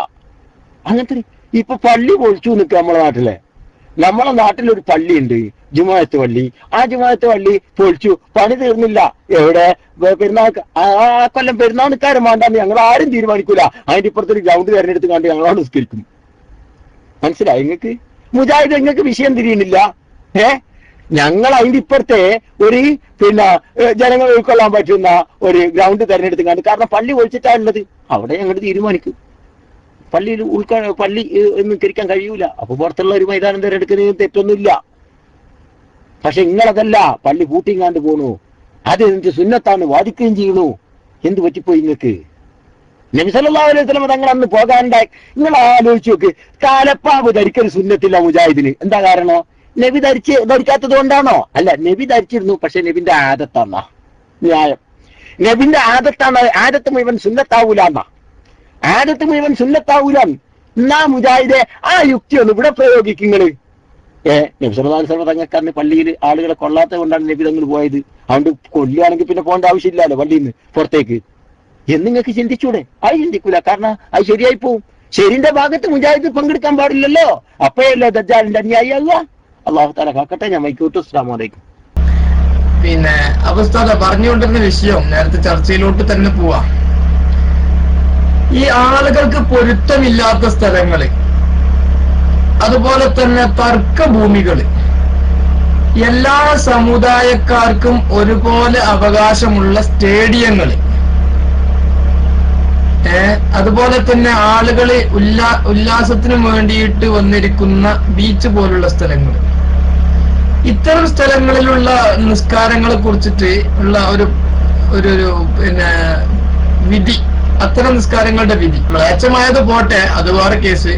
അങ്ങനത്തെ ഇപ്പൊ പള്ളി പൊളിച്ചു നിൽക്കുക. നമ്മളെ നാട്ടിലൊരു പള്ളിയുണ്ട്, ജുമാഅത്ത് പള്ളി. ആ ജുമാഅത്ത് പള്ളി പൊളിച്ചു, പണി തീർന്നില്ല. എവിടെ? പെരുന്നാൾ. ആ കൊല്ലം പെരുന്നാൾ നിൽക്കാരും വേണ്ടാന്ന് ഞങ്ങൾ ആരും തീരുമാനിക്കൂല. അതിന്റെ ഇപ്പുറത്തൊരു ഗ്രൗണ്ട് തെരഞ്ഞെടുത്ത് കണ്ട് ഞങ്ങളോട് നിസ്കരിക്കും. മനസ്സിലായി നിങ്ങൾക്ക്? മുജാഹിദ് നിങ്ങൾക്ക് വിഷയം തിരിയുന്നില്ല. ഞങ്ങൾ അതിന്റെ ഇപ്പുറത്തെ ഒരു ജനങ്ങൾ ഉൾക്കൊള്ളാൻ പറ്റുന്ന ഒരു ഗ്രൗണ്ട് തെരഞ്ഞെടുത്ത് കണ്ട്, കാരണം പള്ളി ഒഴിച്ചിട്ടാണുള്ളത്, അവിടെ ഞങ്ങൾ തീരുമാനിക്കും. പള്ളിയിൽ പള്ളി നിസ്കരിക്കാൻ കഴിയൂല, അപ്പൊ പുറത്തുള്ള ഒരു മൈതാനം തിരഞ്ഞെടുക്കുന്നതിന് തെറ്റൊന്നുമില്ല. പക്ഷെ നിങ്ങളതല്ല, പള്ളി പൂട്ടിങ്ങാണ്ട് പോണു, അത് എന്നിട്ട് സുന്നത്താണ് വാദിക്കുകയും ചെയ്യണു. എന്ത് പറ്റിപ്പോയി നിങ്ങൾക്ക്? നബി സല്ലല്ലാഹു അലൈഹി വസല്ലം തങ്ങൾ അന്ന് പോകാനുണ്ടായി. നിങ്ങൾ ആലോചിച്ച് നോക്ക്, കാലപ്പാവ് ധരിക്കൽ സുന്നത്തില്ല മുജാഹിദിന്. എന്താ കാരണം? നബി ധരിക്കാത്തത് കൊണ്ടാണോ? അല്ല, നബി ധരിച്ചിരുന്നു, പക്ഷെ നബിന്റെ ആദത്താന്നാ ന്യായം. നബിന്റെ ആദത്താണ്, ആദത്ത് മുഴുവൻ സുന്നത്താവൂലെന്നാ. ആദത്ത് മുഴുവൻ സുന്നത്താവൂലാണ്. എന്നാ മുജാഹിദെ ആ യുക്തി ഒന്ന് ഇവിടെ പ്രയോഗിക്കുങ്ങള്. നബി സല്ലല്ലാഹു അലൈഹി വസല്ലം തങ്ങൾക്ക് അന്ന് പള്ളിയിൽ ആളുകളെ കൊള്ളാത്തത് കൊണ്ടാണ് നബി തങ്ങൾ പോയത്. അതുകൊണ്ട് കൊല്ലുകയാണെങ്കിൽ പിന്നെ പോകേണ്ട ആവശ്യമില്ലല്ലോ പള്ളിയിൽ നിന്ന് പുറത്തേക്ക് എന്ന് നിങ്ങൾക്ക് ചിന്തിച്ചൂടെ? അത് ചിന്തിക്കൂല, കാരണം അത് ശരിയായി പോവും. ശരിന്റെ ഭാഗത്ത് മുജാഹിദ് പങ്കെടുക്കാൻ പാടില്ലല്ലോ. അപ്പോഴല്ലേ ദജ്ജാലിന്റെ അനുയായി അല്ലാഹു തആല കാക്കട്ടെ. ഞാൻ വൈക്കോട്ടു. അസ്സലാമു അലൈക്കും. പിന്നെ അവസ്ഥ പറഞ്ഞുകൊണ്ടിരുന്ന വിഷയം നേരത്തെ ചർച്ചയിലോട്ട് തന്നെ പോവാം. ഈ ആളുകൾക്ക് പൊരുത്തമില്ലാത്ത സ്ഥലങ്ങള്, അതുപോലെ തന്നെ തർക്കഭൂമികള്, എല്ലാ സമുദായക്കാർക്കും ഒരുപോലെ അവകാശമുള്ള സ്റ്റേഡിയങ്ങള്, അതുപോലെ തന്നെ ആളുകള് ഉല്ലാസത്തിനു വേണ്ടിയിട്ട് വന്നിരിക്കുന്ന ബീച്ച് പോലുള്ള സ്ഥലങ്ങൾ, ഇത്തരം സ്ഥലങ്ങളിലുള്ള നിസ്കാരങ്ങളെ കുറിച്ചിട്ട് ഉള്ള ഒരു വിധി, അത്തരം നിസ്കാരങ്ങളുടെ വിധി മ്ലേച്ഛമായത് പോട്ടെ, അത് വേറെ കേസ്.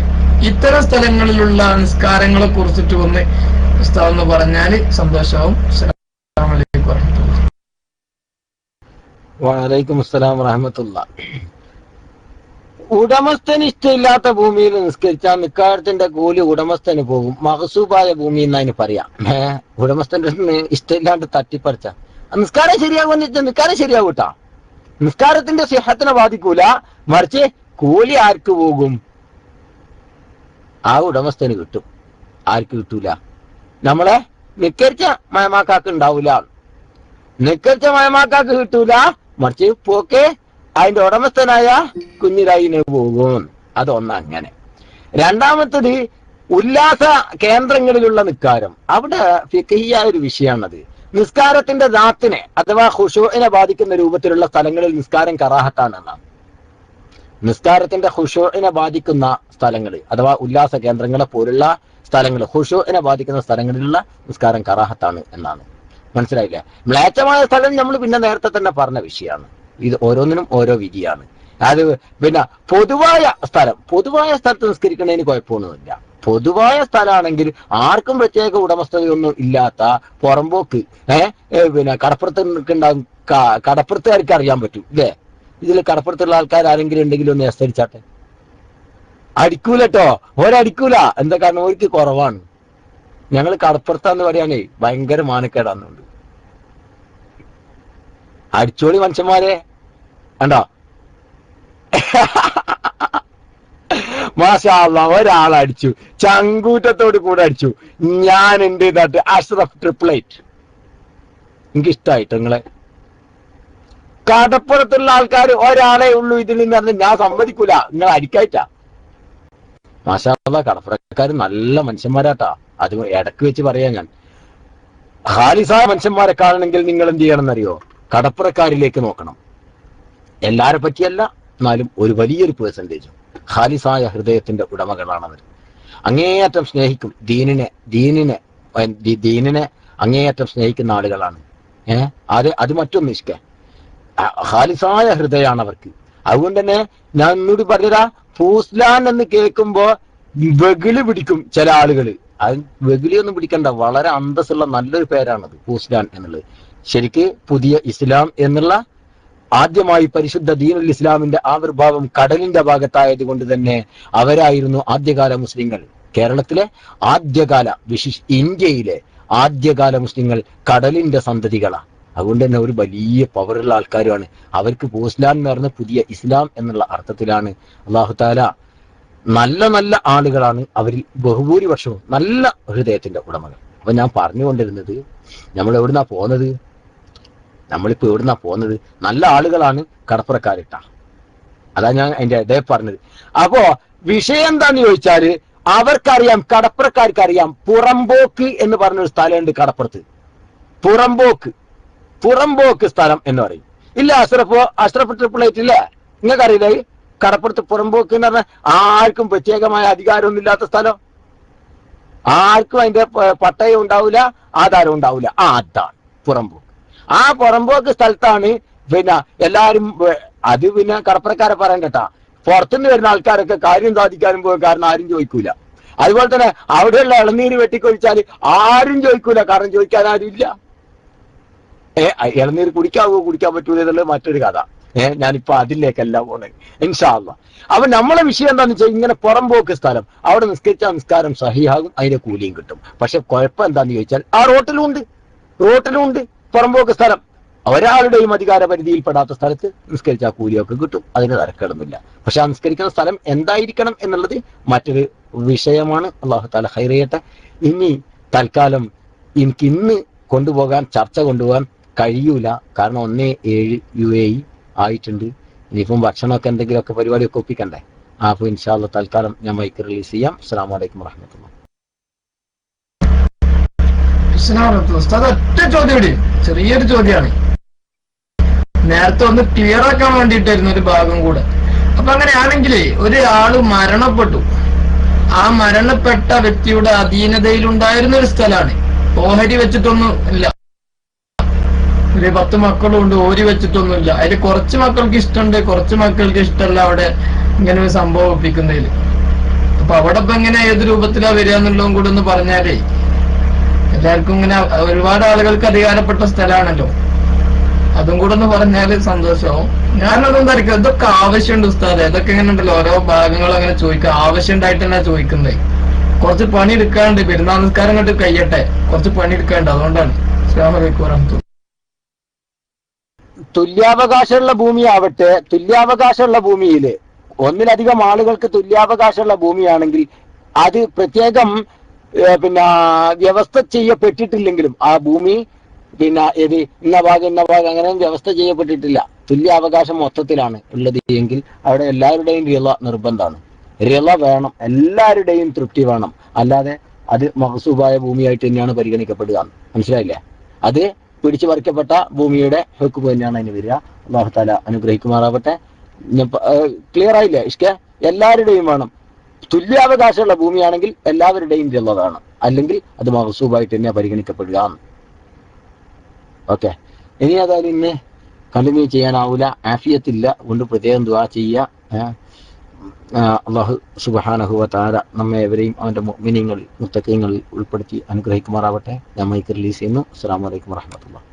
ഇത്തരം സ്ഥലങ്ങളിലുള്ള നിസ്കാരങ്ങളെ കുറിച്ചിട്ട് ഒന്ന് പറഞ്ഞാല് സന്തോഷമാവും. അസ്സലാമു അലൈക്കും വറഹ്മത്തുള്ളാഹി. വഅലൈക്കും അസ്സലാം വറഹ്മത്തുള്ളാഹി. ഉടമസ്ഥന് ഇഷ്ടമില്ലാത്ത ഭൂമിയിൽ നിസ്കരിച്ചാൽ നിക്കാരത്തിന്റെ കൂലി ഉടമസ്ഥന് പോകും. മഹസൂബായ ഭൂമി എന്നതിന് പറയാം. ഉടമസ്ഥന്റെ ഇഷ്ടമില്ലാണ്ട് തട്ടിപ്പറിച്ച നിസ്കാരം ശരിയാകുമെന്ന് വെച്ചാൽ നിസ്കാരം ശരിയാകൂട്ടാ. നിസ്കാരത്തിന്റെ സിഹത്തിനെ ബാധിക്കൂല, മറിച്ച് കൂലി ആർക്ക് പോകും? ആ ഉടമസ്ഥന് കിട്ടും. ആർക്ക് കിട്ടൂല? നമ്മളെ നിക്കരിച്ച മയമാക്കാക്ക് ഉണ്ടാവൂല. നിക്കരിച്ച മയമാക്കാക്ക് കിട്ടൂല, മറിച്ച് പോക്കെ അതിന്റെ ഉടമസ്ഥനായ കുഞ്ഞിരായിന് പോകും. അതൊന്നങ്ങനെ. രണ്ടാമത്തത് ഉല്ലാസ കേന്ദ്രങ്ങളിലുള്ള നിസ്കാരം. അവിടെ ഫിഖഹിയായ ഒരു വിഷയമാണത്. നിസ്കാരത്തിന്റെ ദാത്തിനെ അഥവാ ഖുശൂഇനെ ബാധിക്കുന്ന രൂപത്തിലുള്ള സ്ഥലങ്ങളിൽ നിസ്കാരം കറാഹത്താണെന്നാണ്. നിസ്കാരത്തിന്റെ ഖുശൂഇനെ ബാധിക്കുന്ന സ്ഥലങ്ങൾ അഥവാ ഉല്ലാസ കേന്ദ്രങ്ങളെ പോലുള്ള സ്ഥലങ്ങൾ, ഖുശൂഇനെ ബാധിക്കുന്ന സ്ഥലങ്ങളിലുള്ള നിസ്കാരം കറാഹത്താണ് എന്നാണ്. മനസ്സിലായില്ലേ? മ്ലേച്ഛമായ സ്ഥലം നമ്മൾ പിന്നെ നേരത്തെ തന്നെ പറഞ്ഞ വിഷയമാണ്. ഇത് ഓരോന്നിനും ഓരോ വിധിയാണ്. അത് പിന്നെ പൊതുവായ സ്ഥലത്ത് നിസ്കരിക്കുന്നതിന് കുഴപ്പമൊന്നുമില്ല. പൊതുവായ സ്ഥലമാണെങ്കിൽ ആർക്കും പ്രത്യേക ഉടമസ്ഥതയൊന്നും ഇല്ലാത്ത പുറമ്പോക്ക് പിന്നെ കടപ്പുറത്തുണ്ടാകും. കടപ്പുറത്തുകാർക്ക് അറിയാൻ പറ്റും ഇല്ലേ? ഇതിൽ കടപ്പുറത്തുള്ള ആൾക്കാർ ആരെങ്കിലും ഉണ്ടെങ്കിലും ഒന്ന് എസ്തരിച്ചാട്ടെ. അടിക്കൂലട്ടോ, ഓരടിക്കൂല. എന്താ കാരണം? ഓർക്ക് കുറവാണ്. ഞങ്ങൾ കടപ്പുറത്താന്ന് പറയാനേ ഭയങ്കര മാനക്കേടാന്നുണ്ട്. അടിച്ചോളി മനുഷ്യന്മാരെ, കണ്ടോ? മാഷാ അല്ലാഹ്, ഒരാളടിച്ചു, ചങ്കൂറ്റത്തോട് കൂടെ അടിച്ചു. ഞാൻ എന്ത് ചെയ്താട്ട് അഷ്റഫ് ട്രിപ്ലേറ്റ്. എനിക്കിഷ്ടായിട്ട് നിങ്ങളെ കടപ്പുറത്തുള്ള ആൾക്കാർ ഒരാളെ ഉള്ളൂ ഇതിൽ നിന്ന് പറഞ്ഞ് ഞാൻ സമ്മതിക്കൂല. നിങ്ങൾ അടിക്കായിട്ടാ. മാഷാ അല്ലാഹ്, കടപ്പുറക്കാർ നല്ല മനുഷ്യന്മാരാട്ടാ. അത് ഇടക്ക് വെച്ച് പറയാ ഞാൻ. ഖാലിസായ മനുഷ്യന്മാരെ കാണണമെങ്കിൽ നിങ്ങൾ എന്ത് ചെയ്യണം എന്നറിയോ? കടപ്പുറക്കാരിലേക്ക് നോക്കണം. എല്ലാരെ പറ്റിയല്ല, എന്നാലും ഒരു വലിയൊരു പേഴ്സൻറ്റേജും ഖാലിസായ ഹൃദയത്തിന്റെ ഉടമകളാണവർ. അങ്ങേയറ്റം സ്നേഹിക്കും ദീനിനെ അങ്ങേയറ്റം സ്നേഹിക്കുന്ന ആളുകളാണ്. അത് മറ്റൊന്ന് ഇഷ്ക ഖാലിസായ ഹൃദയമാണ് അവർക്ക്. അതുകൊണ്ട് തന്നെ ഞാൻ ഒന്നുകൂടി പറഞ്ഞതാ, ഫൂസ്ലാൻ എന്ന് കേൾക്കുമ്പോ വെകില് പിടിക്കും ചില ആളുകൾ. അത് വെകിലിയൊന്നും പിടിക്കണ്ട, വളരെ അന്തസ്സുള്ള നല്ലൊരു പേരാണത് ഫൂസ്ലാൻ എന്നുള്ളത്. ശരിക്ക് പുതിയ ഇസ്ലാം എന്നുള്ള ആദ്യമായി പരിശുദ്ധ ദീനുൽ ഇസ്ലാമിന്റെ ആവിർഭാവം കടലിന്റെ ഭാഗത്തായത് കൊണ്ട് തന്നെ അവരായിരുന്നു ആദ്യകാല മുസ്ലിങ്ങൾ. കേരളത്തിലെ ആദ്യകാല ഇന്ത്യയിലെ ആദ്യകാല മുസ്ലിങ്ങൾ കടലിന്റെ സന്തതികളാണ്. അതുകൊണ്ട് തന്നെ ഒരു വലിയ പവറുള്ള ആൾക്കാരുമാണ്. അവർക്ക് ഫൂസ്ലാൻ എന്ന് പറഞ്ഞ പുതിയ ഇസ്ലാം എന്നുള്ള അർത്ഥത്തിലാണ്. അല്ലാഹു തആല നല്ല നല്ല ആളുകളാണ് അവരിൽ ബഹുഭൂരിപക്ഷവും നല്ല ഹൃദയത്തിന്റെ ഉടമകൾ. അപ്പൊ ഞാൻ പറഞ്ഞുകൊണ്ടിരുന്നത്, നമ്മൾ എവിടുന്നാ പോകുന്നത്? നമ്മളിപ്പോ എവിടുന്നാ പോകുന്നത്? നല്ല ആളുകളാണ് കടപ്പുറക്കാരിട്ട. അതാ ഞാൻ അതിന്റെ ഇതേ പറഞ്ഞത്. അപ്പോ വിഷയം എന്താന്ന് ചോദിച്ചാല്, അവർക്കറിയാം, കടപ്പുറക്കാർക്കറിയാം, പുറമ്പോക്ക് എന്ന് പറഞ്ഞൊരു സ്ഥലമുണ്ട് കടപ്പുറത്ത്. പുറമ്പോക്ക് സ്ഥലം എന്ന് പറയും. ഇല്ല അഷ്റഫ് ട്രിപ്പിളേറ്റ് ഇല്ലേ? നിങ്ങൾക്കറിയില്ല കടപ്പുറത്ത് പുറമ്പോക്ക് എന്ന് പറഞ്ഞാൽ ആർക്കും പ്രത്യേകമായ അധികാരമൊന്നും ഇല്ലാത്ത സ്ഥലം. ആർക്കും അതിന്റെ പട്ടയം ഉണ്ടാവില്ല, ആധാരം ഉണ്ടാവില്ല. അതാണ് പുറമ്പോക്ക്. ആ പുറമ്പോക്ക് സ്ഥലത്താണ് പിന്നെ എല്ലാരും അത് പിന്നെ കടപ്പുറക്കാരെ പറയണ്ടട്ടാ. പുറത്തുനിന്ന് വരുന്ന ആൾക്കാരൊക്കെ കാര്യം സാധിക്കാനും പോകും, കാരണം ആരും ചോദിക്കൂല. അതുപോലെ തന്നെ അവിടെയുള്ള ഇളനീര് വെട്ടിക്കൊഴിച്ചാൽ ആരും ചോദിക്കൂല, കാരണം ചോദിക്കാൻ ആരും ഇല്ല. ഇളനീര് കുടിക്കാൻ പറ്റൂല എന്നുള്ളത് മറ്റൊരു കഥ. ഞാനിപ്പോ അതിലേക്കല്ല പോണേ ഇൻഷാ അല്ലാഹ്. അപ്പൊ നമ്മളെ വിഷയം എന്താണെന്ന് വെച്ചാൽ, ഇങ്ങനെ പുറമ്പോക്ക് സ്ഥലം, അവിടെ നിസ്കരിച്ചാൽ നിസ്കാരം സഹിയാകും, അതിന്റെ കൂലിയും കിട്ടും. പക്ഷെ കുഴപ്പം എന്താന്ന് ചോദിച്ചാൽ, ആ റോട്ടിലുണ്ട് പുറമ്പോക്ക് സ്ഥലം. ഒരാളുടെയും അധികാര പരിധിയിൽപ്പെടാത്ത സ്ഥലത്ത് നിസ്കരിച്ചാൽ കൂലിയൊക്കെ കിട്ടും, അതിന് തരക്കേടൊന്നുമില്ല. പക്ഷെ ആ നിസ്കരിക്കുന്ന സ്ഥലം എന്തായിരിക്കണം എന്നുള്ളത് മറ്റൊരു വിഷയമാണ്. അല്ലാഹു തആല ഖൈർ ചെയ്യട്ടെ. ഇനി തൽക്കാലം എനിക്ക് ഇന്ന് ചർച്ച കൊണ്ടുപോകാൻ കഴിയൂല, കാരണം 1:07 UAE ആയിട്ടുണ്ട്. ഇനിയിപ്പം ഭക്ഷണമൊക്കെ എന്തെങ്കിലുമൊക്കെ പരിപാടിയൊക്കെ ഒപ്പിക്കണ്ടേ. അപ്പൊ ഇൻഷാ അല്ലാഹ് തൽക്കാലം ഞാൻ മൈക്ക് റിലീസ് ചെയ്യാം. അസ്സലാമു അലൈക്കും വറഹ്മത്തുള്ളാഹി. ഒറ്റ ചോദ്യം, ചെറിയൊരു ചോദ്യമാണ്. നേരത്തെ ഒന്ന് ക്ലിയർ ആക്കാൻ വേണ്ടിയിട്ടായിരുന്നു ഒരു ഭാഗം കൂടെ. അപ്പൊ അങ്ങനെയാണെങ്കിൽ ഒരാള് മരണപ്പെട്ടു. ആ മരണപ്പെട്ട വ്യക്തിയുടെ അധീനതയിലുണ്ടായിരുന്ന ഒരു സ്ഥലമാണ്. ഓഹരി വെച്ചിട്ടൊന്നും ഇല്ല. ഒരു 10 മക്കളും ഉണ്ട്, ഓരി വെച്ചിട്ടൊന്നുമില്ല. അതിൽ കുറച്ച് മക്കൾക്ക് ഇഷ്ടമുണ്ട്, കുറച്ച് മക്കൾക്ക് ഇഷ്ടമല്ല അവിടെ ഇങ്ങനെ ഒരു സംഭവം ഒപ്പിക്കുന്നതിൽ. അപ്പൊ അവിടെ ഇപ്പൊ എങ്ങനെ ഏത് രൂപത്തിലാ വരിക എന്നുള്ളതും കൂടെ ഒന്ന് പറഞ്ഞാലേ എല്ലാവർക്കും ഇങ്ങനെ ഒരുപാട് ആളുകൾക്ക് അധികാരപ്പെട്ട സ്ഥലമാണല്ലോ, അതും കൂടെ ഒന്ന് പറഞ്ഞാല് സന്തോഷമാവും. ഞാനതൊന്നും ധരിക്കും, ഇതൊക്കെ ആവശ്യമുണ്ട് ഉസ്താദ്. ഇതൊക്കെ ഇങ്ങനെ ഉണ്ടല്ലോ, ഓരോ ഭാഗങ്ങളും അങ്ങനെ ചോദിക്കുക, ആവശ്യം ഉണ്ടായിട്ട് തന്നെ ചോദിക്കുന്നത്. കുറച്ച് പണി എടുക്കാണ്ട്, പെരുന്നാൾ നിസ്കാരം കണ്ട് കഴിയട്ടെ, കുറച്ച് പണി എടുക്കാണ്ട്. അതുകൊണ്ടാണ്. അസ്സലാമു അലൈക്കും വറഹ്മത്തുള്ളാഹി. തുല്യാവകാശമുള്ള ഭൂമിയാവട്ടെ, തുല്യാവകാശമുള്ള ഭൂമിയിൽ ഒന്നിലധികം ആളുകൾക്ക് തുല്യാവകാശമുള്ള ഭൂമിയാണെങ്കിൽ അത് പ്രത്യേകം പിന്നെ വ്യവസ്ഥ ചെയ്യപ്പെട്ടിട്ടില്ലെങ്കിലും ആ ഭൂമി പിന്നെ ഇന്ന ഭാഗം അങ്ങനെ വ്യവസ്ഥ ചെയ്യപ്പെട്ടിട്ടില്ല, തുല്യാവകാശം മൊത്തത്തിലാണ് ഉള്ളത് എങ്കിൽ അവിടെ എല്ലാവരുടെയും റിള നിർബന്ധമാണ്. റിള വേണം, എല്ലാവരുടെയും തൃപ്തി വേണം. അല്ലാതെ അത് മഹസൂബായ ഭൂമിയായിട്ട് തന്നെയാണ് പരിഗണിക്കപ്പെടുക. മനസ്സിലായില്ലേ? അത് പിടിച്ചു പറിക്കപ്പെട്ട ഭൂമിയുടെ ഹുക്മ് തന്നെയാണ് അതിന് വരിക. അല്ലാഹു തആല അനുഗ്രഹിക്കുമാറാവട്ടെ. ക്ലിയർ ആയില്ലേ ഇഷ്ക? എല്ലാവരുടെയും വേണം. തുല്യാവകാശമുള്ള ഭൂമിയാണെങ്കിൽ എല്ലാവരുടെയും റിള വേണം, അല്ലെങ്കിൽ അത് മഹസൂബായിട്ട് തന്നെയാണ് പരിഗണിക്കപ്പെടുക. ഓക്കെ, ഇനി അതായത് ഇന്ന് കണ്ടിന്യൂ ചെയ്യാനാവൂല, ആഫിയത്തില്ല, കൊണ്ട് പ്രത്യേകം ദുആ ചെയ്യുക. അല്ലാഹു സുബ്ഹാനഹു വ തആല നമ്മെ എവരെയും അവന്റെ മുഅ്മിനീങ്ങളിൽ മുത്തഖീങ്ങളിൽ ഉൾപ്പെടുത്തി അനുഗ്രഹിക്കുമാറാവട്ടെ. ഞാൻ മൈക്ക് റിലീസ് ചെയ്യുന്നു. അസ്സലാമു അലൈക്കും വറഹ്മത്തുള്ളാഹി.